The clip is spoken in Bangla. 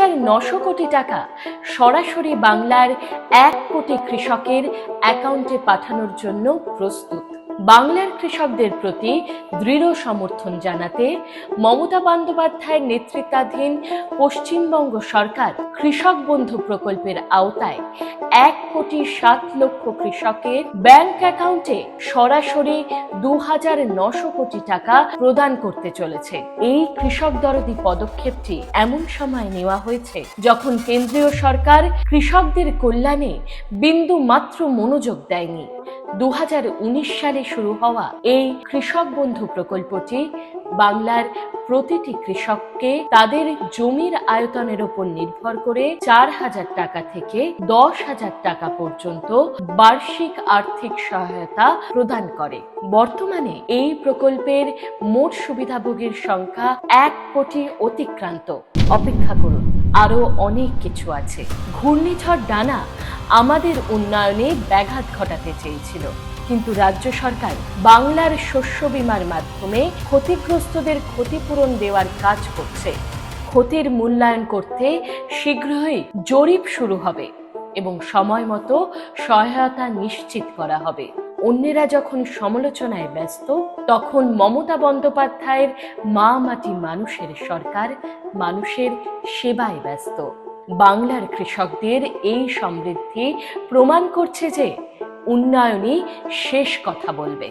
২,৯০০ কোটি টাকা সরাসরি বাংলার ১ কোটি কৃষকের অ্যাকাউন্টে পাঠানোর জন্য প্রস্তুত। বাংলার কৃষকদের প্রতি দৃঢ় সমর্থন জানাতে মমতা বন্দ্যোপাধ্যায়ের নেতৃত্বাধীন পশ্চিমবঙ্গ সরকার কৃষক বন্ধু প্রকল্পের আওতায় ১,৭,০০,০০০ কৃষকের ব্যাংক অ্যাকাউন্টে সরাসরি ২,৯০০ কোটি টাকা প্রদান করতে চলেছে। এই কৃষক দরদি পদক্ষেপটি এমন সময় নেওয়া হয়েছে যখন কেন্দ্রীয় সরকার কৃষকদের কল্যাণে বিন্দু মাত্র মনোযোগ দেয়নি। ২০১৯ সালে শুরু হওয়া এই কৃষক বন্ধু প্রকল্পটি বাংলার প্রতিটি কৃষককে তাদের জমির আয়তনের উপর নির্ভর করে ৪,০০০ টাকা থেকে ১০,০০০ টাকা পর্যন্ত বার্ষিক আর্থিক সহায়তা প্রদান করে। বর্তমানে এই প্রকল্পের মোট সুবিধাভোগীর সংখ্যা ১ কোটি অতিক্রান্ত। অপেক্ষা করুন, আরো অনেক কিছু আছে। ঘূর্ণিঝড় ডানা আমাদের উন্নয়নে ব্যাঘাত ঘটাতে চেয়েছিল, কিন্তু রাজ্য সরকার বাংলার শস্য বীমার মাধ্যমে ক্ষতিগ্রস্তদের ক্ষতিপূরণ দেওয়ার কাজ করছে। ক্ষতির মূল্যায়ন করতে শীঘ্রই জরিপ শুরু হবে এবং সময় মতো সহায়তা নিশ্চিত করা হবে। অন্যেরা যখন সমালোচনায় ব্যস্ত, তখন মমতা বন্দ্যোপাধ্যায়ের মা মাটি মানুষের সরকার মানুষের সেবায় ব্যস্ত। বাংলার কৃষকদের এই সমৃদ্ধি প্রমাণ করছে যে উন্নয়নই শেষ কথা বলবে।